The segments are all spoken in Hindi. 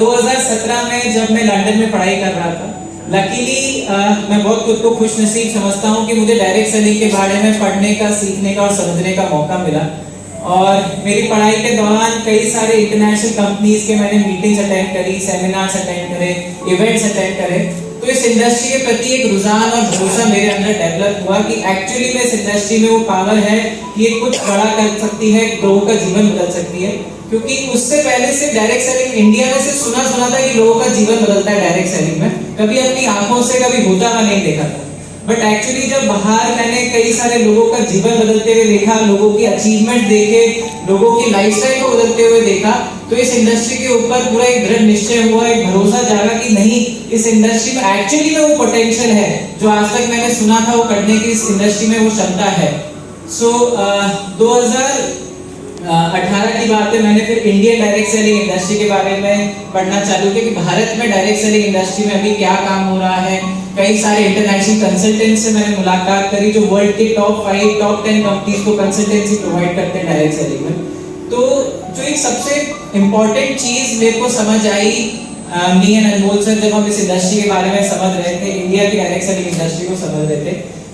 2017 में जब मैं लंदन में पढ़ाई कर रहा था, लकीली मैं बहुत खुद को खुशनसीब समझता हूँ कि मुझे डायरेक्ट सेलिंग के बारे में पढ़ने का, सीखने का और समझने का मौका मिला। और मेरी पढ़ाई के दौरान कई सारे इंटरनेशनल कंपनीज के मैंने मीटिंग्स अटेंड करी, सेमिनार्स अटेंड करे, इवेंट्स अटेंड करे। तो इस इंडस्ट्री के प्रति एक रुझान और भरोसा मेरे अंदर डेवलप हुआ कि एक्चुअली में इस इंडस्ट्री में वो पावर है कि ये कुछ बड़ा कर सकती है, लोगों का जीवन बदल सकती है। क्योंकि उससे पहले से डायरेक्ट सेलिंग इंडिया में से सुना था कि लोगों का जीवन बदलता है डायरेक्ट सेलिंग में, कभी अपनी आंखों से कभी होता हुआ नहीं देखा था। बट एक्चुअली जब बाहर मैंने कई सारे लोगों का जीवन बदलते हुए देखा, लोगों की अचीवमेंट देखे, लोगों की लाइफस्टाइल को बदलते हुए देखा, तो इस इंडस्ट्री के ऊपर पूरा एक दृढ़ निश्चय हुआ, एक भरोसा जागा कि नहीं, इस इंडस्ट्री में एक्चुअली में वो पोटेंशियल है जो आज तक मैंने सुना था वो करने की इस इंडस्ट्री में वो क्षमता है। सो 2018 की बात है, मैंने फिर इंडियन डायरेक्ट सेलिंग इंडस्ट्री के बारे में पढ़ना चालू किया कि भारत में डायरेक्ट सेलिंग इंडस्ट्री में अभी क्या काम हो रहा है। कई सारे इंटरनेशनल कंसल्टेंट से मैंने मुलाकात करी जो वर्ल्ड के टॉप 5, टॉप 10 कंपनीज को कंसल्टेंसी प्रोवाइड करते हैं डायरेक्ट सेलिंग में। तो जो एक सबसे इम्पोर्टेंट चीज मेरे को समझ आई, मी एंड अनमोल सर जब हम इस इंडस्ट्री के बारे में समझ रहे थे, इंडिया की डायरेक्ट सेलिंग इंडस्ट्री को समझ रहे थे,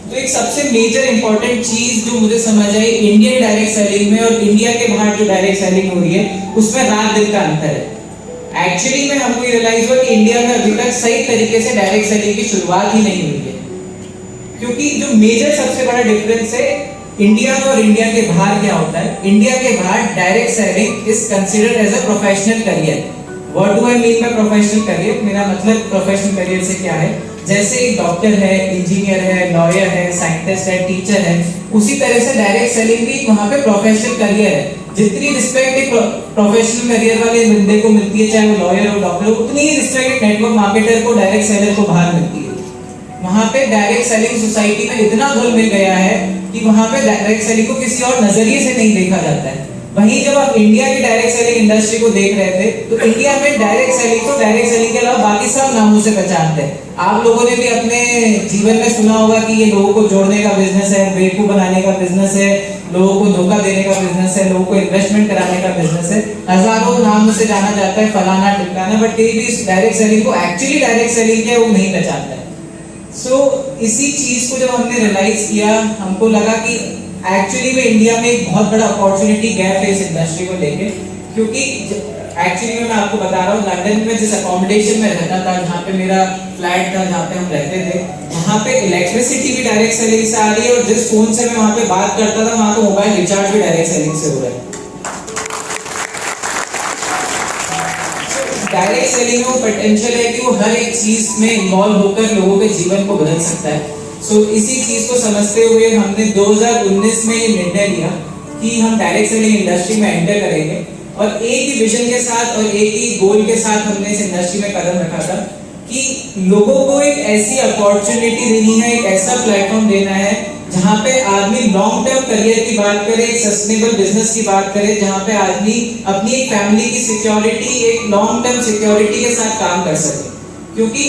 तो एक सबसे मेजर इंपॉर्टेंट चीज जो मुझे समझ आई इंडियन डायरेक्ट सेलिंग में और इंडिया के बाहर जो डायरेक्ट सेलिंग हो रही है उसमें रात दिन का अंतर है। एक्चुअली में हमको रियलाइज हुआ कि इंडिया में अभी तक सही तरीके से डायरेक्ट सेलिंग की शुरुआत ही नहीं हुई है। क्योंकि जो मेजर सबसे बड़ा डिफरेंस है इंडिया में और इंडिया के बाहर क्या होता है, इंडिया के बाहर direct selling is considered as a professional career. What do I mean by professional career? मेरा मतलब प्रोफेशनल करियर से क्या है, जैसे एक डॉक्टर है, इंजीनियर है, लॉयर है, साइंटिस्ट है, टीचर है, उसी तरह से डायरेक्ट सेलिंग भी वहाँ पे प्रोफेशनल करियर है। जितनी रिस्पेक्ट एक प्रोफेशनल करियर वाले बंदे को मिलती है, चाहे वो लॉयर हो, डॉक्टर हो, उतनी ही रिस्पेक्ट एक नेटवर्क मार्केटर को, डायरेक्ट सेलर को बाहर मिलती है। वहाँ पे डायरेक्ट सेलिंग सोसाइटी में इतना घुल मिल गया है कि वहाँ पे डायरेक्ट सेलिंग को किसी और नजरिए से नहीं देखा जाता है। वहीं जब आप इंडिया की डायरेक्ट सेलिंग इंडस्ट्री को देख रहे थे तो इंडिया में डायरेक्ट सेलिंग को डायरेक्ट सेलिंग के अलावा बाकी सब नामों से पहचानते हैं। आप लोगों ने भी अपने जीवन में सुना होगा कि ये लोगों को जोड़ने का बिजनेस है, बेवकूफ बनाने का बिजनेस है, लोगों को धोखा देने का बिजनेस है, लोगों को इन्वेस्टमेंट कराने का बिजनेस है, हजारों नामों से जाना जाता है, फलाना टिकाना, बट कोई भी इस डायरेक्ट सेलिंग को एक्चुअली डायरेक्ट सेलिंग क्या है वो नहीं पहचानता है। सो इसी चीज को जब हमने रियलाइज किया, हमको लगा कि एक्चुअली में इंडिया में एक बहुत बड़ा अपॉर्चुनिटी गैप है इस इंडस्ट्री को लेके। क्योंकि एक्चुअली में मैं आपको बता रहा हूँ, लंदन में जिस अकोमोडेशन में रहता था, जहाँ पे मेरा फ्लैट था, जहाँ पे हम रहते थे, वहाँ पे इलेक्ट्रिसिटी भी डायरेक्ट सेलिंग से आ रही है और जिस फोन से मैं वहाँ पे बात करता था वहाँ पे मोबाइल रिचार्ज भी डायरेक्ट सेलिंग से हो रहा है। डायरेक्ट सेलिंग में वो पोटेंशियल है कि वो हर एक चीज में इन्वॉल्व होकर लोगों के जीवन को बदल सकता है। सो इसी चीज को समझते हुए हमने 2019 में ये निर्णय लिया कि हम डायरेक्ट सेलिंग इंडस्ट्री में एंटर करेंगे और एक ही विजन के साथ और एक ही गोल के साथ हमने इस इंडस्ट्री में कदम रखा था कि लोगों को एक ऐसी अपॉर्चुनिटी देनी है, एक ऐसा प्लेटफॉर्म देना है जहाँ पे आदमी लॉन्ग टर्म करियर की बात करे, एक सस्टेनेबल बिजनेस की बात करे, जहाँ पे आदमी अपनी एक फैमिली की सिक्योरिटी, एक लॉन्ग टर्म सिक्योरिटी के साथ काम कर सके। क्योंकि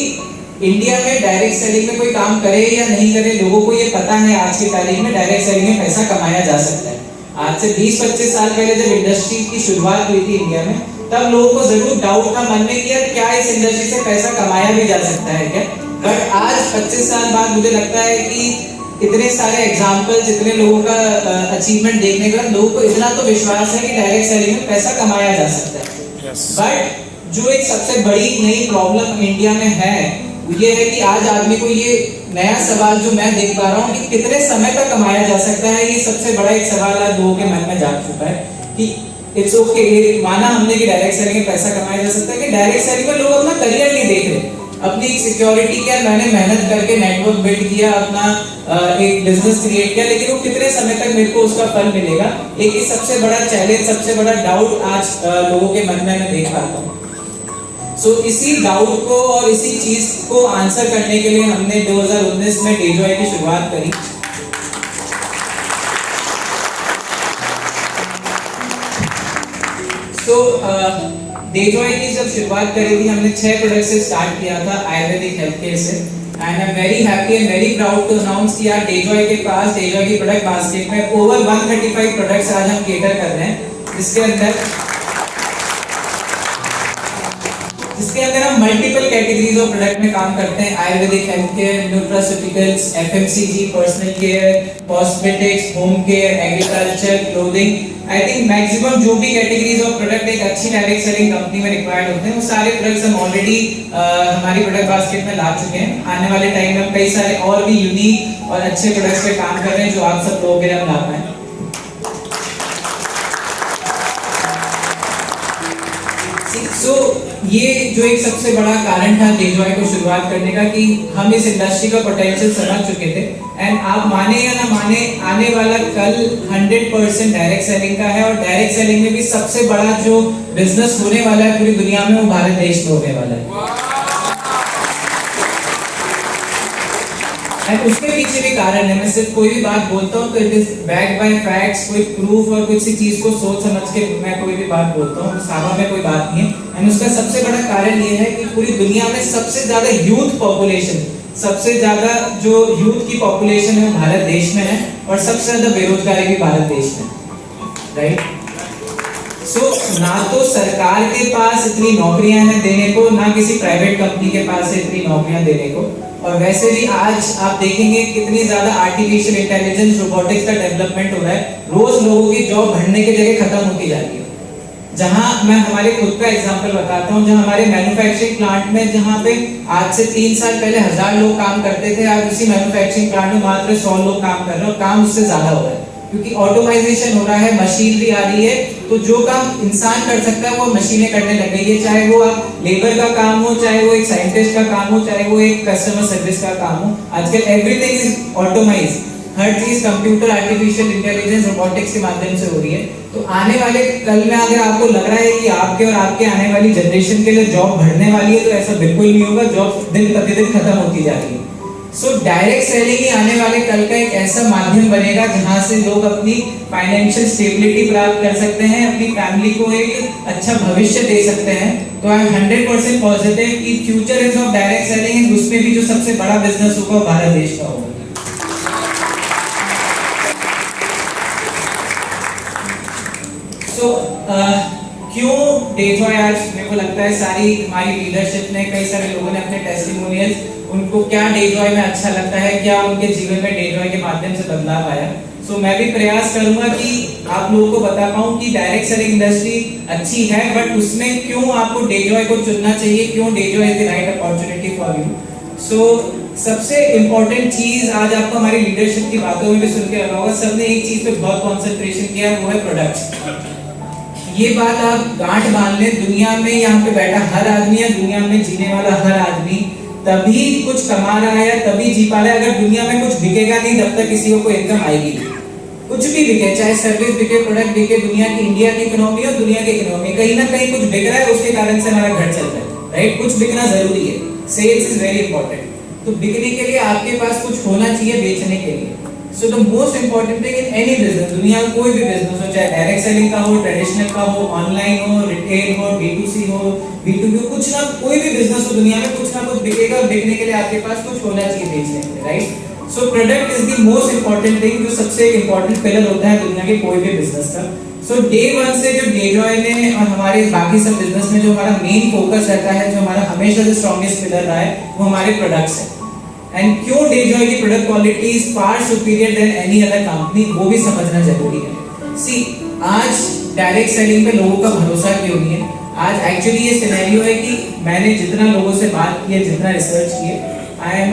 इंडिया में डायरेक्ट सेलिंग में कोई काम करे या नहीं करे, लोगों को ये पता है आज की तारीख में डायरेक्ट सेलिंग में पैसा कमाया जा सकता है। आज से 20-25 साल पहले जब इंडस्ट्री की शुरुआत हुई थी इंडिया में, तब लोगों को जरूर डाउट था मन में कि क्या इस इंडस्ट्री से पैसा कमाया भी जा सकता है क्या। बट आज 25 साल बाद मुझे लगता है कि इतने सारे एग्जाम्पल्स, इतने लोगों का अचीवमेंट देखने के बाद लोगों को इतना तो विश्वास है कि डायरेक्ट सेलिंग में पैसा कमाया जा सकता है। बट जो एक सबसे बड़ी नई प्रॉब्लम इंडिया में है ये है कि आज आदमी को ये नया सवाल जो मैं देख पा रहा हूँ कि कितने समय तक कमाया जा सकता है, ये सबसे बड़ा एक सवाल आज लोगों के मन में जाग चुका है कि इट्स ओके, माना हमने कि डायरेक्ट सेलिंग में पैसा कमाया जा सकता है, कि डायरेक्ट सेलिंग में लोग अपना करियर नहीं देख रहे, अपनी सिक्योरिटी क्या, मैंने मेहनत करके नेटवर्क बिल्ड किया, अपना एक बिजनेस क्रिएट किया, लेकिन वो कितने समय तक मेरे को उसका फल मिलेगा, एक सबसे बड़ा चैलेंज, सबसे बड़ा डाउट आज लोगों के मन में मैं देख पाता हूँ। सो इसी डाउट को और इसी चीज को आंसर करने के लिए हमने 2019 में डेजॉय की शुरुआत करी। डेजॉय की जब शुरुआत करी थी हमने 6 प्रोडक्ट से स्टार्ट किया था आयुर्वेदिक हेल्थ केयर से। And I am very happy and very proud to announce कि यार डेजॉय के पास, डेजॉय की प्रोडक्ट बास्केट में ओवर 135 प्रोडक्ट्स आज हम केटर कर रहे हैं, जिसके अंदर जिसके अंदर हम मल्टीपल कैटेगरीज ऑफ प्रोडक्ट में काम करते हैं। Ayurvedic, health care, nutraceuticals, FMCG, personal care, cosmetics, home care, agriculture, clothing. I think maximum जो भी कैटेगरीज ऑफ प्रोडक्ट एक अच्छी डायरेक्ट सेलिंग कंपनी में रिक्वायर्ड होते हैं, वो सारे प्रोडक्ट्स हम ऑलरेडी हमारी प्रोडक्ट बास्केट में ला चुके हैं। आने वाले टाइम में हम कई सारे और भी यूनिक और अच्छे प्रोडक्ट्स पे काम कर रहे हैं जो आप सब लोगों के लिए हम ला पाएं। सो ये जो एक सबसे बड़ा कारण था डेजॉय को शुरुआत करने का कि हम इस इंडस्ट्री का पोटेंशियल समझ चुके थे। एंड आप माने या ना माने, आने वाला कल 100% डायरेक्ट सेलिंग का है, और डायरेक्ट सेलिंग में भी सबसे बड़ा जो बिजनेस होने वाला है पूरी दुनिया में, वो भारत देश में होने वाला है। एंड उसके पीछे भी कारण है। मैं सिर्फ कोई भी बात बोलता हूँ तो it is backed by facts, कोई प्रूफ और कुछ सी चीज को सोच समझ के मैं कोई भी बात बोलता हूँ, सावा में कोई बात नहीं है। एंड उसका सबसे बड़ा कारण ये है कि पूरी दुनिया में सबसे ज्यादा यूथ पॉपुलेशन, सबसे ज्यादा जो यूथ की पॉपुलेशन है भारत देश में है, और सबसे ज्यादा बेरोजगारी भी भारत देश में, राइट। सो ना तो सरकार के पास इतनी नौकरियां हैं देने को, ना किसी प्राइवेट कंपनी के पास है इतनी नौकरियां देने को। और वैसे भी आज आप देखेंगे कितनी ज्यादा आर्टिफिशियल इंटेलिजेंस, रोबोटिक्स का डेवलपमेंट हो रहा है। रोज लोगों की जॉब बढ़ने की जगह खत्म होती जा रही है। जहां मैं हमारे खुद का एग्जांपल बताता हूं, जहां हमारे मैन्युफैक्चरिंग प्लांट में, जहां पे आज से 3 साल पहले 1000 लोग काम करते थे, आज उसी मैन्युफैक्चरिंग प्लांट में मात्र 100 लोग काम कर रहे हैं, और काम उससे ज्यादा हो रहा है क्योंकि ऑटोमाइजेशन हो रहा है, मशीनरी आ रही है। तो जो काम इंसान कर सकता है वो मशीनें करने लग गई है, चाहे वो आप लेबर का काम हो, चाहे वो एक साइंटिस्ट का काम हो, चाहे वो एक कस्टमर सर्विस का काम हो। आजकल एवरीथिंग इज ऑटोमाइज, हर चीज कंप्यूटर, आर्टिफिशियल इंटेलिजेंस, रोबोटिक्स के माध्यम से हो रही है। तो आने वाले कल में अगर आपको लग रहा है कि आपके और आपके आने वाली जनरेशन के लिए जॉब बढ़ने वाली है, तो ऐसा बिल्कुल नहीं होगा। जॉब दिन प्रतिदिन खत्म होती जा रही है। सो डायरेक्ट सेलिंग ही आने वाले कल का एक ऐसा माध्यम बनेगा जहां से लोग अपनी फाइनेंशियल स्टेबिलिटी प्राप्त कर सकते हैं, अपनी फैमिली को एक अच्छा भविष्य दे सकते हैं। तो आई एम 100% पॉजिटिव कि future is of direct selling, उसमें भी जो सबसे बड़ा बिजनेस होगा भारत देश का होगा। सो क्यों डेजॉय? आज मेरे को लगता है सारी हमारी लीडरशिप ने, कई सारे लोगों ने अपने टेस्टिमोनियल्स, उनको क्या डेजॉय में अच्छा लगता है, क्या उनके जीवन में डेजॉय के माध्यम से बदलाव आया। सो मैं भी प्रयास करूंगा कि आप लोगों को बता पाऊं कि डायरेक्ट सेलिंग इंडस्ट्री अच्छी है, बट उसमें क्यों आपको डेजॉय को चुनना चाहिए, क्यों Dejoy is the right opportunity for you. So सबसे इंपॉर्टेंट चीज आज आपको हमारी लीडरशिप की बातों में भी सुन के लगा होगा, सबने एक चीज पे बहुत कॉन्सेंट्रेशन किया, वो है प्रोडक्ट। ये बात आप गांठ बांध लें, दुनिया में यहाँ पे बैठा हर आदमी या दुनिया में जीने वाला हर आदमी तभी कुछ कमा रहा है, तभी जी पा रहा है। अगर दुनिया में कुछ बिकेगा नहीं, तब तक किसी को कोई इनकम आएगी। कुछ भी बिके, चाहे सर्विस बिके, प्रोडक्ट बिके, दुनिया की, इंडिया की इकोनॉमी और दुनिया की इकोनॉमी, कहीं ना कहीं कुछ बिक रहा है, उसके कारण से हमारा घर चल रहा है, राइट। कुछ बिकना जरूरी है, सेल्स इज वेरी इंपॉर्टेंट। तो बिकने के लिए आपके पास कुछ होना चाहिए बेचने के लिए। So the most important thing in any business, दुनिया में कोई भी बिजनेस हो, चाहे डायरेक्ट सेलिंग का हो, ट्रेडिशनल का हो, ऑनलाइन हो, रिटेल हो, B2C हो, B2B हो, कुछ ना कोई भी बिजनेस हो दुनिया में, कुछ ना कुछ बिकेगा। बिकने के लिए आपके पास कुछ होना चाहिए बेचने के लिए, right. So product is the most important thing, जो सबसे इंपॉर्टेंट पिलर होता है दुनिया के कोई भी बिजनेस का। सो डे वन से जो डेजॉय ने और हमारे बाकी सब बिजनेस में जो हमारा मेन फोकस रहता है, जो हमारा हमेशा से स्ट्रॉन्गेस्ट पिलर रहा है, वो हमारे प्रोडक्ट्स है। एंड क्यों डेजॉय की product quality is far superior than any other company, वो भी समझना जरूरी है। सी आज डायरेक्ट सेलिंग पे लोगों का भरोसा क्यों नहीं है? आज एक्चुअली ये सिनेरियो है कि मैंने जितना लोगों से बात की है, जितना रिसर्च की है, I am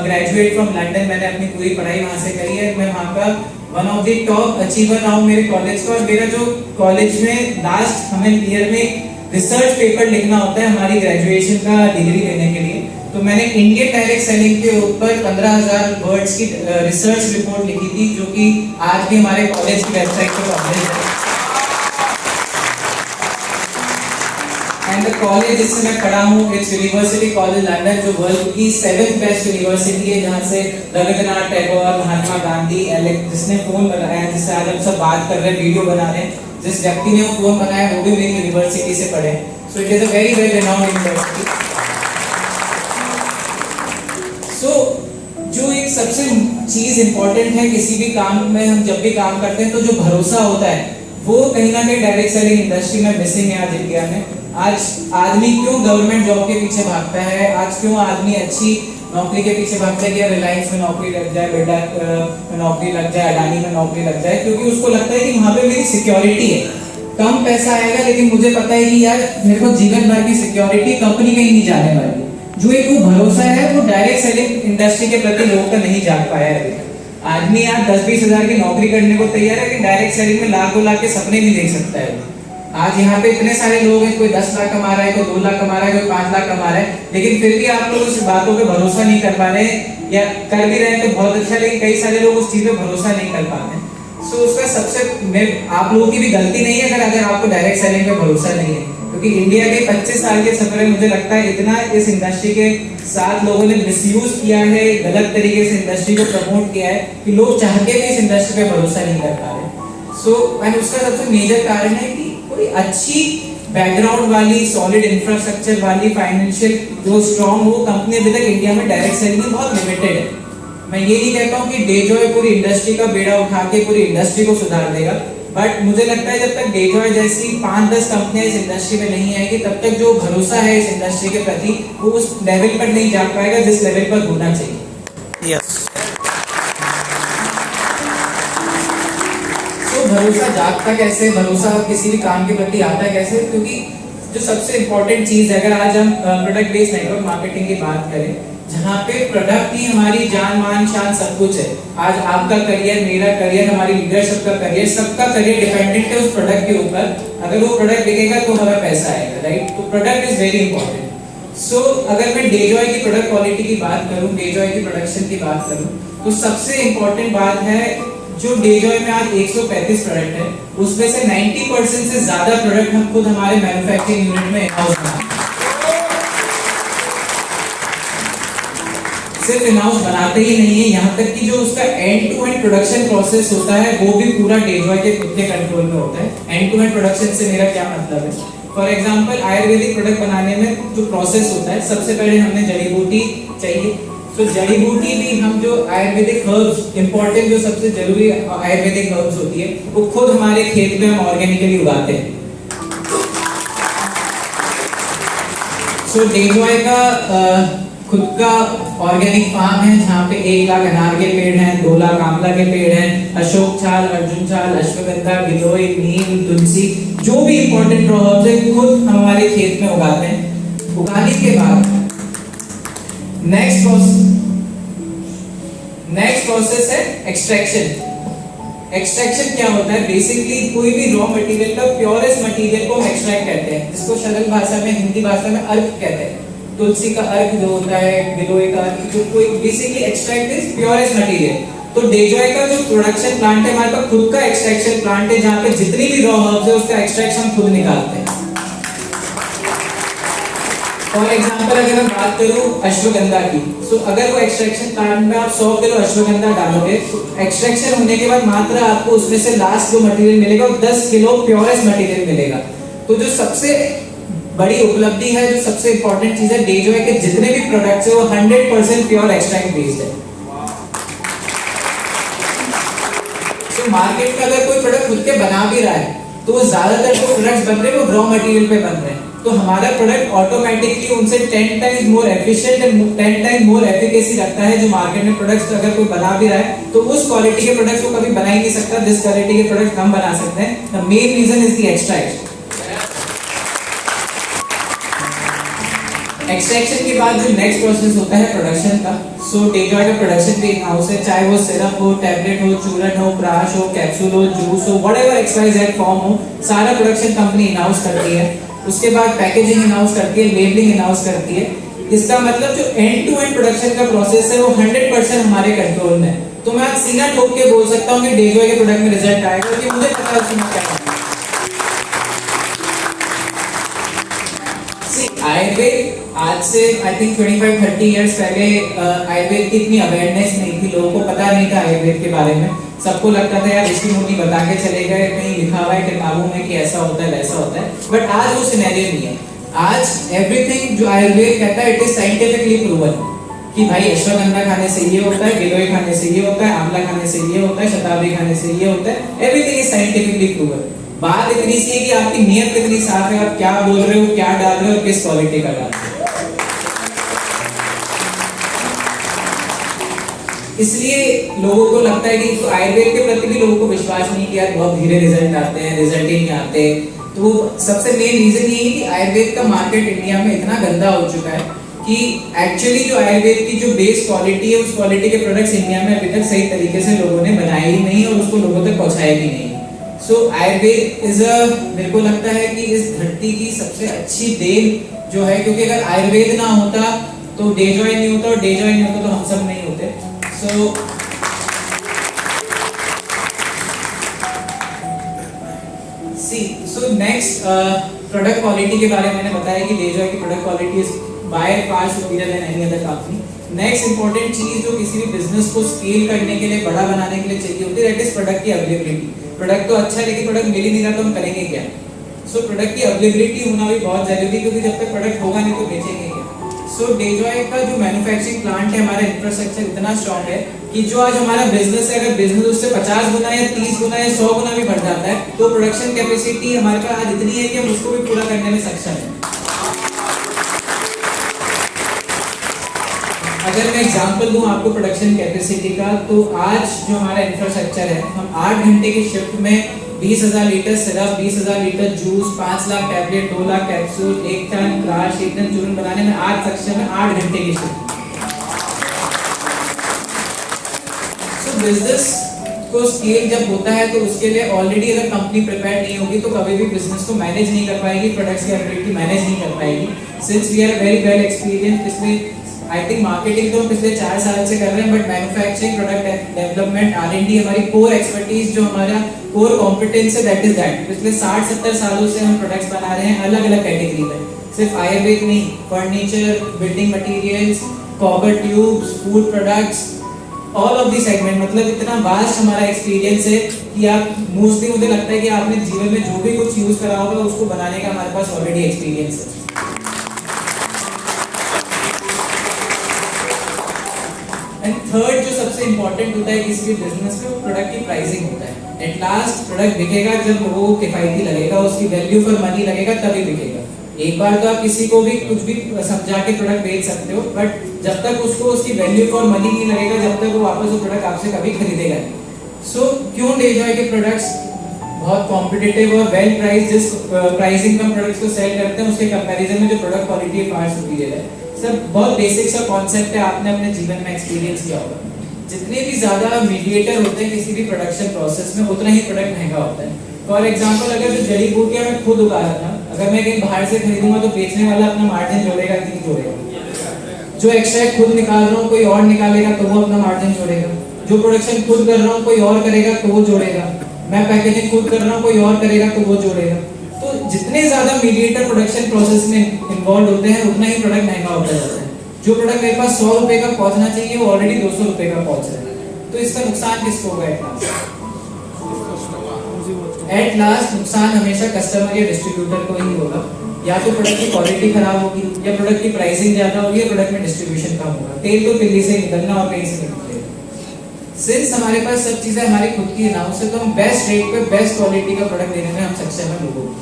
graduate from London, मैंने अपनी पूरी पढ़ाई वहाँ से करी है। मैं वहाँ का one of the top achiever रहा हूँ मेरे कॉलेज का। और मेरा जो कॉलेज में लास्ट हमें ईयर में रिसर्च पेपर लिखना होता है हमारी ग्रेजुएशन का डिग्री लेने के लिए, तो मैंने इंडियन डायरेक्ट सेलिंग के ऊपर 15,000 वर्ड्स की रिसर्च रिपोर्ट लिखी थी, जो कि आज भी हमारे कॉलेज की वेबसाइट पर पब्लिश है। एंड द कॉलेज जिससे मैं पढ़ा हूँ, इट्स यूनिवर्सिटी कॉलेज लंदन, जो वर्ल्ड की 7th बेस्ट यूनिवर्सिटी है, जहाँ से रविंद्रनाथ टैगोर, महात्मा गांधी, जिसने फोन बनाया, जिससे आज हम सब बात कर रहे हैं, वीडियो बना रहे हैं, जिस व्यक्ति ने वो फोन बनाया वो भी मेरी यूनिवर्सिटी से पढ़े। So it is a very well renowned university. So जो एक सबसे चीज इंपॉर्टेंट है किसी भी काम में, हम जब भी काम करते हैं, तो जो भरोसा होता है वो कहीं ना कहीं डायरेक्ट सेलिंग इंडस्ट्री में मिसिंग है आज इंडिया में। आज आदमी क्यों गवर्नमेंट जॉब के पीछे भागता है, आज क्यों आदमी अच्छी नौकरी के पीछे भागता है कि रिलायंस में नौकरी लग जाए, बेटा में नौकरी लग जाए, अडानी में नौकरी लग जाए, क्योंकि उसको लगता है कि वहां पे मेरी सिक्योरिटी है, कम पैसा आएगा लेकिन मुझे पता है कि यार मेरे को जीवन भर की सिक्योरिटी, कंपनी कहीं नहीं जाने वाली। जो एक वो भरोसा है वो डायरेक्ट सेलिंग इंडस्ट्री के प्रति लोगों का नहीं जाग पाया है अभी। आदमी यार 10-20 हजार की नौकरी करने को तैयार है, लेकिन डायरेक्ट सेलिंग में लाखों लाख के सपने नहीं देख सकता है। आज यहाँ पे इतने सारे लोग हैं, कोई 10 लाख कमा रहा है, कोई 2 लाख कमा रहा है, कोई 5 लाख कमा रहा है, लेकिन फिर भी आप लोग उस बातों पे भरोसा नहीं कर पा रहे, या कर भी रहे हैं तो बहुत अच्छा, लेकिन कई सारे लोग उस चीज पे भरोसा नहीं कर पा रहे। सो उसका सबसे आप लोगों की भी गलती नहीं है अगर आपको डायरेक्ट सेलिंग पे भरोसा नहीं है, क्योंकि इंडिया के 25 साल के सफर में मुझे लगता है इतना इस इंडस्ट्री के साथ लोगों ने मिसयूज किया है, गलत तरीके से इंडस्ट्री को प्रमोट किया है कि लोग चाह के भी इस इंडस्ट्री पे भरोसा नहीं कर पा रहे। सो एंड उसका सबसे मेजर कारण है कि कोई अच्छी बैकग्राउंड वाली, सॉलिड इंफ्रास्ट्रक्चर वाली, फाइनेंशियल जो स्ट्रॉन्ग हो कंपनी अभी तक इंडिया में डायरेक्ट सेलिंग में बहुत लिमिटेड है। मैं ये नहीं कहता हूँ कि डेजॉय पूरी इंडस्ट्री का बेड़ा उठा के पूरी इंडस्ट्री को सुधार देगा, बट मुझे लगता है जब तक डेजॉय जैसी 5-10 कंपनियां इस इंडस्ट्री में नहीं आएगी तब तक जो भरोसा है इस इंडस्ट्री के प्रति वो उस लेवल पर नहीं जा पाएगा जिस लेवल पर होना चाहिए। यस तो भरोसा जागता कैसे, भरोसा किसी भी काम के प्रति आता है कैसे, क्योंकि जो सबसे इंपॉर्टेंट चीज है, अगर आज हम प्रोडक्ट बेस्ड नेटवर्क मार्केटिंग की बात करें, जहाँ पे प्रोडक्ट ही हमारी जान मान शान सब कुछ है। आज आपका करियर, मेरा करियर, हमारी लीडरशिप का करियर, सबका करियर डिपेंडेंट है उस प्रोडक्ट के ऊपर। अगर वो प्रोडक्ट बिकेगा तो हमें पैसा आएगा, राइट? तो प्रोडक्ट इज वेरी इंपॉर्टेंट। सो अगर मैं डेजॉय की प्रोडक्ट क्वालिटी की बात करूं, डेजॉय की प्रोडक्शन की बात करूं, तो सबसे इंपॉर्टेंट बात है जो डेजॉय में आज 135 प्रोडक्ट है उसमें से 90% से ज्यादा प्रोडक्ट हम खुद हमारे मैन्युफैक्चरिंग यूनिट में इन-हाउस बनाते हैं। सिर्फ इन-हाउस बनाते ही नहीं है, यहाँ तक कि जो उसका end to end production process होता है वो भी पूरा डेजॉय के खुद के कंट्रोल में होता है। एंड टू एंड प्रोडक्शन से मेरा क्या मतलब है? फॉर एग्जांपल आयुर्वेदिक प्रोडक्ट बनाने में जो प्रोसेस होता है, सबसे पहले हमें जड़ी बूटी चाहिए। तो जड़ी बूटी भी हम जो आयुर्वेदिक हर्ब्स, इंपॉर्टेंट जो सबसे जरूरी आयुर्वेदिक हर्ब्स होती है वो खुद हमारे खेत में हम ऑर्गेनिकली उगाते हैं। सो डेजॉय का खुद का ऑर्गेनिक फार्म है जहाँ पे 1 लाख अनार के पेड़ हैं, 2 लाख आंवला के पेड़ हैं, अशोक छाल, अर्जुन छाल, अश्वगंधा, गिलोय, नीम, तुलसी, जो भी इंपॉर्टेंट हर्ब्स है खुद हमारे खेत में उगाते हैं। उगाने के बाद नेक्स्ट प्रोसेस है एक्सट्रैक्शन। एक्सट्रैक्शन क्या होता है? बेसिकली कोई भी रॉ मटेरियल का प्योरेस्ट मटेरियल को हम एक्सट्रैक्ट कहते हैं, जिसको सरल भाषा में, हिंदी भाषा में अर्क कहते हैं। तुलसी का अर्क जो होता है, गिलोय का अर्क, जो कोई basically extract is purest material. तो डेजॉय का जो प्रोडक्शन प्लांट है, हमारे पास खुद का एक्सट्रैक्शन प्लांट है जहाँ पे जितनी भी रॉ हर्ब्स है उसका एक्सट्रैक्शन खुद निकालते हैं। फॉर एग्जांपल अगर हम बात करूं अश्वगंधा की, तो अगर वो एक्सट्रैक्शन प्लांट में आप 100 किलो अश्वगंधा डालोगे तो एक्सट्रैक्शन होने के बाद मात्र आपको उसमें से लास्ट जो मटेरियल मिलेगा वो 10 किलो प्योरेस्ट मटेरियल मिलेगा। तो जो सबसे बड़ी उपलब्धि है, जो सबसे इंपॉर्टेंट चीज है, डेजॉय के जितने भी प्रोडक्ट्स है वो 100% प्योर एक्सट्रैक्ट बेस्ड है। तो मार्केट में अगर कोई प्रोडक्ट खुद के बना भी रहा है तो वो ज्यादातर जो प्रोडक्ट्स बन रहे हैं वो रॉ मटेरियल पे बन रहे हैं, तो हमारा प्रोडक्ट ऑटोमेटिकली उनसे 10 times more efficient and 10 times more efficacy रखता है। जो मार्केट में प्रोडक्ट्स अगर कोई बना भी रहा है तो उस क्वालिटी के प्रोडक्ट्स को कभी बना ही नहीं सकता जिस क्वालिटी के प्रोडक्ट हम बना सकते हैं। The main reason is the extraction. Extraction के बाद जो नेक्स्ट प्रोसेस होता है प्रोडक्शन का, सो डेजॉय का प्रोडक्शन भी इन-हाउस है, चाहे वो सिरप हो, टैबलेट हो, चूरन हो, प्राश हो, कैप्सूल हो, जूस हो, व्हाटएवर XYZ फॉर्म हो, सारा प्रोडक्शन कंपनी इन-हाउस करती है। उसके बाद पैकेजिंग इन-हाउस करती है, लेबलिंग इन-हाउस करती है। इसका मतलब जो एंड टू एंड प्रोडक्शन का प्रोसेस है वो 100% हमारे कंट्रोल में है। तो मैं आज सीना ठोक के बोल सकता हूँ कि डेजॉय के प्रोडक्ट में रिजल्ट आएगा क्योंकि मुझे पता है उसमें क्या है। आयुर्वेद आज से आई थिंक 25-30 इयर्स पहले आयुर्वेद की इतनी अवेयरनेस नहीं थी, लोगों को पता नहीं था आयुर्वेद के बारे में। सबको लगता था यार ऋषि मुनि बता के चले गए, कहीं लिखा हुआ है किताबों में कि ऐसा होता है वैसा होता है, बट आज वो सिनेरियो नहीं है। आज एवरीथिंग जो आयुर्वेद कहता है इट इज साइंटिफिकली प्रूवन कि भाई अश्वगंधा खाने से ये होता है, गिलोय खाने से ये होता है, आंवला खाने से ये होता है, शतावरी खाने से ये होता है, एवरीथिंग इज साइंटिफिकली प्रूवन। बात इतनी सी है कि आपकी नीयत कितनी साफ है, आप क्या बोल रहे हो, क्या डाल रहे हो, किस क्वालिटी का डाल रहे हो। इसलिए लोगों को लगता है कि आयुर्वेद के प्रति भी लोगों को विश्वास नहीं किया, बहुत धीरे रिजल्ट आते हैं, रिजल्ट ही नहीं आते। तो सबसे मेन रीजन ये है कि आयुर्वेद का मार्केट इंडिया में इतना गंदा हो चुका है कि एक्चुअली जो आयुर्वेद की जो बेस क्वालिटी है, उस क्वालिटी के प्रोडक्ट्स इंडिया में अभी तक सही तरीके से लोगों ने बनाए ही नहीं और उसको लोगों तक पहुंचाया भी नहीं। सो आयुर्वेद इज अ, मेरे को लगता है कि इस धरती की सबसे अच्छी देन जो है, क्योंकि अगर आयुर्वेद ना होता तो डेजॉय नहीं होता, और डेजॉय नहीं होता तो हम सब नहीं होते। So so next product quality के बारे में मैंने बताया कि डेजॉय की product quality is by far superior than any other company. Next important चीज जो किसी भी बिजनेस को स्केल करने के लिए, बड़ा बनाने के लिए चाहिए होती है, दैट इज प्रोडक्ट की अवेलेबिलिटी। प्रोडक्ट तो अच्छा है लेकिन प्रोडक्ट मिल ही नहीं रहा तो हम करेंगे क्या। सो प्रोडक्ट की अवेलेबिलिटी होना भी बहुत जरूरी है, क्योंकि जब तक प्रोडक्ट होगा नहीं तो बेचेंगे क्या। सो डेजॉय का जो मैन्युफैक्चरिंग प्लांट है, हमारा इंफ्रास्ट्रक्चर इतना स्ट्रॉन्ग है कि जो आज हमारा बिजनेस है, अगर बिजनेस उससे 50 गुना या 30 गुना या 100 गुना भी बढ़ जाता है तो प्रोडक्शन कैपेसिटी हमारे पास आज इतनी है कि हम उसको भी पूरा करने में सक्षम है। अगर मैं एग्जांपल दूं आपको प्रोडक्शन कैपेसिटी का, तो आज जो हमारा इंफ्रास्ट्रक्चर है, हम 8 घंटे की शिफ्ट में 20,000 litre syrup, 20,000 litre juice, 5 lakh tablet, 2 lakh capsule, 1 ton crush, 1 ton चूर्ण बनाने में आज सक्षम है 8 घंटे की शिफ्ट। सो बिजनेस को स्केल जब होता है तो उसके लिए ऑलरेडी अगर कंपनी प्रिपेयर नहीं होगी तो कभी भी बिजनेस को मैनेज नहीं कर पाएगी, प्रोडक्ट्स की अवेलेबिलिटी मैनेज नहीं कर पाएगी। Since we are very well experience, पिछले आई थिंक मार्केटिंग तो हम पिछले 4 साल से कर रहे हैं, but manufacturing, product development, R&D हमारी कोर एक्सपर्टीज, जो हमारा कोर कॉम्पिटेंस है, दैट इज दैट। पिछले 60-70 सालों से हम प्रोडक्ट्स बना रहे हैं अलग अलग कैटेगरी में, सिर्फ आयुर्वेद नहीं, furniture, building materials, copper tubes, food products, all of the segment. मतलब इतना वास्ट हमारा एक्सपीरियंस है कि आप मोस्टली, मुझे लगता है कि आपने जीवन में जो भी कुछ यूज करा होगा उसको बनाने का हमारे पास ऑलरेडी एक्सपीरियंस है। एंड थर्ड जो सबसे इंपॉर्टेंट होता है किसी भी बिजनेस में, वो प्रोडक्ट की प्राइसिंग होता है। एट लास्ट प्रोडक्ट बिकेगा जब लोगों को किफायती लगेगा, उसकी वैल्यू फॉर मनी लगेगा, तभी बिकेगा। एक बार तो आप किसी को भी कुछ भी समझा के प्रोडक्ट बेच सकते हो, बट जब तक उसको उसकी वैल्यू फॉर मनी नहीं लगेगा, जब तक वो वापस वो प्रोडक्ट आपसे कभी खरीदेगा नहीं। सो क्यों डेजॉय के प्रोडक्ट्स बहुत कॉम्पिटिटिव और वेल प्राइस, जिस प्राइसिंग में प्रोडक्ट्स को सेल करते हैं उसके कंपैरिजन में जो प्रोडक्ट क्वालिटी है फार सुपीरियर है। सर बहुत बेसिक सा कॉन्सेप्ट है, आपने अपने जीवन में एक्सपीरियंस किया होगा। जितने भी ज्यादा मीडिएटर होते हैं किसी भी प्रोडक्शन प्रोसेस में, उतना ही प्रोडक्ट महंगा होता है। फॉर एग्जांपल, अगर जो जड़ी बूटियां मैं खुद उगा रहा था, अगर मैं कहीं बाहर से खरीदूंगा तो बेचने वाला अपना मार्जिन जोड़ेगा कि नहीं जोड़ेगा। जो एक्सट्रैक्ट खुद निकाल रहा हूँ कोई और निकालेगा तो वो अपना मार्जिन जोड़ेगा। जो प्रोडक्शन खुद कर रहा हूँ कोई और करेगा तो वो जोड़ेगा। मैं पैकेजिंग खुद कर रहा हूँ कोई और करेगा तो वो जोड़ेगा। तो जितने ज्यादा मीडिएटर प्रोडक्शन प्रोसेस में इन्वॉल्व होते हैं उतना ही प्रोडक्ट महंगा होता जाता है। जो प्रोडक्ट मेरे पास 100 रुपए का पहुंचना चाहिए वो ऑलरेडी 200 रुपए का पहुंच रहा है। तो इसका नुकसान किसको होगा? एट लास्ट नुकसान हमेशा कस्टमर या डिस्ट्रीब्यूटर को ही होगा। या तो प्रोडक्ट की क्वालिटी खराब होगी, या प्रोडक्ट की प्राइसिंग ज्यादा होगी, या प्रोडक्ट में डिस्ट्रीब्यूशन कम होगा। तेल तो तिल्ली से निकलना और कहीं से निकलेगा। सिंस हमारे पास सब चीजें हमारी खुद की अनाउंस है, तो हम बेस्ट रेट पे बेस्ट क्वालिटी का प्रोडक्ट देने में हम सक्षम हैं लोगों को,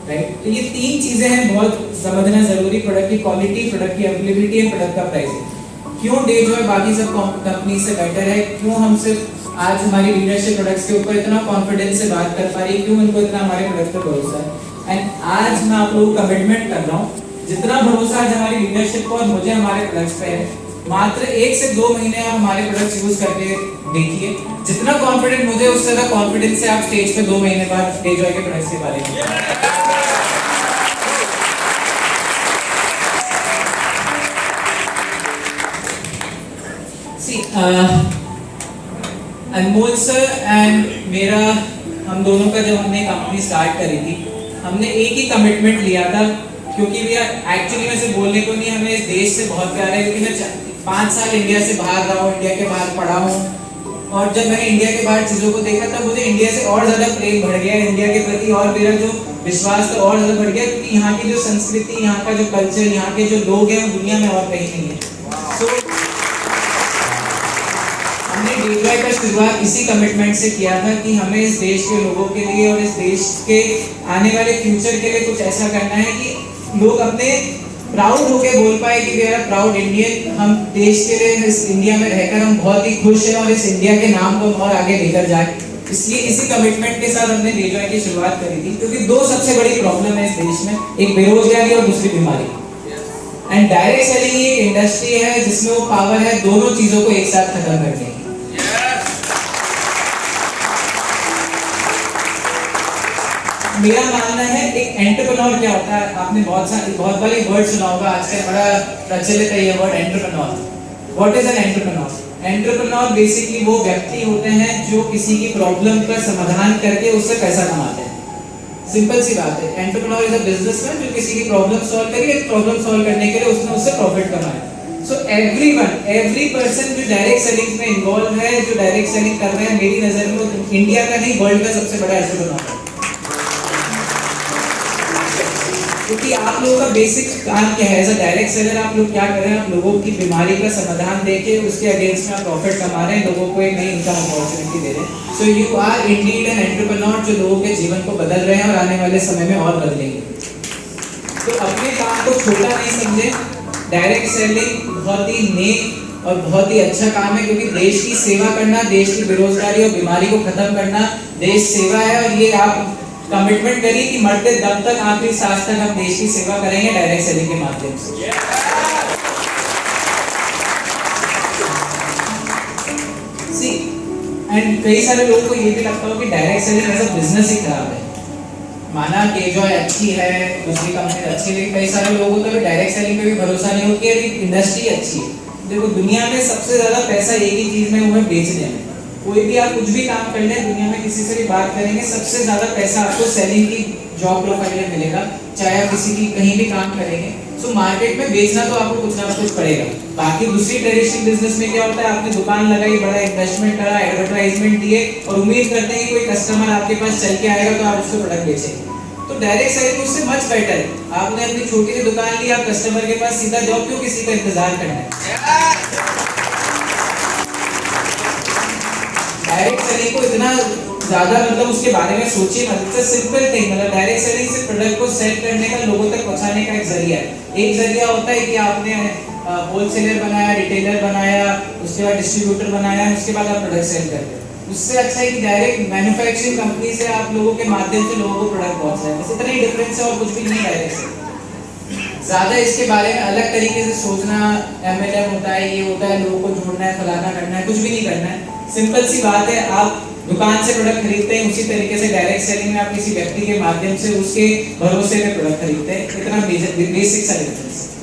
राइट। तो ये 3 चीजें हैं बहुत समझना जरूरी, प्रोडक्ट की क्वालिटी, प्रोडक्ट की अवेलेबिलिटी एंड प्रोडक्ट का प्राइसिंग। क्यों डेजॉय बाकी सब कंपनी से बेटर है, क्यों हम सिर्फ आज हमारी लीडरशिप प्रोडक्ट्स के ऊपर इतना कॉन्फिडेंस से बात कर पा रही है, क्यों इनको इतना हमारे प्रोडक्ट पर भरोसा है। एंड आज मैं आप लोगों को कमिटमेंट कर रहा हूँ, जितना भरोसा आज हमारी लीडरशिप को और मुझे हमारे प्रोडक्ट्स पे है, मात्र 1 से 2 महीने आप हमारे प्रोडक्ट्स यूज करके देखिए। जितना कॉन्फिडेंट मुझे, उससे ज्यादा कॉन्फिडेंस से आप स्टेज पे 2 महीने बाद डेजॉय के प्रोडक्ट्स के बारे में। अनमोल सर एंड मेरा, हम दोनों का जब हमने कंपनी स्टार्ट करी थी, हमने एक ही कमिटमेंट लिया था, क्योंकि भैया एक्चुअली में से बोलने को नहीं, हमें इस देश से बहुत प्यार है, क्योंकि मैं 5 साल इंडिया से बाहर रहा हूँ, इंडिया के बाहर पढ़ा हूँ, और जब मैंने इंडिया के बाहर चीज़ों को देखा तब मुझे इंडिया से और ज़्यादा प्रेम बढ़ गया, इंडिया के प्रति और मेरा जो विश्वास था और ज़्यादा बढ़ गया, क्योंकि यहाँ की जो संस्कृति, यहाँ का जो कल्चर, यहाँ के जो लोग हैं वो दुनिया में और कहीं नहीं है। सो हमने DJI का शुरुआत इसी कमिटमेंट से किया था कि हमें इस देश के लोगों के लिए और इस देश के आने वाले फ्यूचर के लिए कुछ ऐसा करना है कि लोग अपने प्राउड होके बोल पाए कि वी आर प्राउड इंडियन, हम देश के लिए इस इंडिया में रहकर हम बहुत ही खुश हैं और इस इंडिया के नाम को और आगे लेकर जाए। इसलिए इसी कमिटमेंट के साथ हमने DJI की शुरुआत करी थी, क्योंकि दो सबसे बड़ी प्रॉब्लम है इस देश में, एक बेरोजगारी और दूसरी बीमारी। एंड डायरेक्ट सेलिंग एक इंडस्ट्री है जिसमें वो पावर है दोनों चीजों को एक साथ खत्म करने की। मेरा मानना है एक एंटरप्रेन्योर क्या होता है, आपने बहुत बार ये वर्ड सुना होगा, आजकल बड़ा प्रचलित है ये word entrepreneur. What is an entrepreneur? Entrepreneur basically वो व्यक्ति होते हैं जो किसी की प्रॉब्लम का समाधान करके उससे पैसा कमाते हैं। सिंपल सी बात है, एंटरप्रेन्योर इज अ बिजनेसमैन जो किसी की प्रॉब्लम सॉल्व करेगी, प्रॉब्लम सॉल्व करने के लिए उसने उससे प्रॉफिट कमाया। सो एवरी पर्सन जो डायरेक्ट सेलिंग में इन्वॉल्व है, जो डायरेक्ट सेलिंग कर रहे हैं, मेरी नजर में इंडिया का नहीं वर्ल्ड का सबसे बड़ा एंटरप्रेन्योर है। क्योंकि आप लोगों का बेसिक काम क्या है एज अ डायरेक्ट सेलर, आप लोग क्या कर रहे हैं, आप लोगों की बीमारी का समाधान देके उसके अगेंस्ट में आप प्रॉफिट कमा रहे हैं, लोगों को एक नई इनकम अपॉर्चुनिटी दे रहे हैं। So you are indeed an entrepreneur जो लोगों के जीवन को बदल रहे हैं और आने वाले समय में और बदलेंगे। तो अपने काम को छोटा नहीं समझे, डायरेक्ट सेलिंग बहुत ही नेक और बहुत ही अच्छा काम है, क्योंकि देश की सेवा करना, देश की बेरोजगारी और बीमारी को खत्म करना देश सेवा है। और ये आप कमिटमेंट करिए कि मरते दम तक, आखिरी सांस तक हम देश की सेवा करेंगे डायरेक्ट सेलिंग के माध्यम से। सी एंड कई सारे लोगों को ये भी लगता हो कि direct selling as a business ही खराब है। माना DJI अच्छी है, दूसरी कंपनी अच्छी है, लेकिन कई सारे लोगों को तो डायरेक्ट सेलिंग पे भी भरोसा नहीं होती है कि इंडस्ट्री अच्छी है। देखो दुनिया में सबसे ज्यादा पैसा एक ही चीज में, वो है बेचने में। कोई भी आप कुछ भी काम कर लें, दुनिया में किसी से भी बात करेंगे, सबसे ज्यादा पैसा आपको सेलिंग की जॉब प्रोफाइल में मिलेगा, चाहे आप किसी की कहीं भी काम करेंगे। सो मार्केट में बेचना तो आपको कुछ ना कुछ पड़ेगा। बाकी दूसरी ट्रेडिशनल बिजनेस में क्या होता है, आपने दुकान लगाई, बड़ा इन्वेस्टमेंट करा, एडवर्टाइजमेंट दिए और उम्मीद करते हैं कि कोई कस्टमर आपके पास चल के आएगा तो आप उसको प्रोडक्ट बेचेंगे। तो डायरेक्ट सेलिंग उससे मच बेटर है। आपने अपनी छोटी सी दुकान ली, आप कस्टमर के पास सीधा जाओ, क्यों किसी का इंतजार करना है। डायरेक्ट सेलिंग को इतना ज्यादा मतलब उसके बारे में सोचिए मत। इट्स अ सिंपल थिंग, मतलब डायरेक्ट सेलिंग से प्रोडक्ट को सेल करने का, लोगों तक पहुंचाने का एक जरिया है। एक जरिया होता है कि आपने होलसेलर बनाया, रिटेलर बनाया, उसके बाद डिस्ट्रीब्यूटर बनाया, उसके बाद आप प्रोडक्ट सेल करते हैं। उससे अच्छा है कि डायरेक्ट मैन्युफैक्चरिंग कंपनी से आप लोगों के माध्यम से लोगों को प्रोडक्ट पहुंच रहा है। बस इतना ही डिफरेंस है और कुछ भी नहीं है डायरेक्ट से। ज्यादा इसके बारे में अलग तरीके से सोचना, MLM होता है, ये होता है, लोगों को जोड़ना है, फलाना करना है, कुछ भी नहीं करना है। सिंपल सी बात है, आप दुकान से प्रोडक्ट खरीदते हैं, उसी तरीके से डायरेक्ट सेलिंग में आप किसी व्यक्ति के माध्यम से उसके भरोसे में प्रोडक्ट खरीदते हैं। इतना बेसिक सा डिफरेंस है।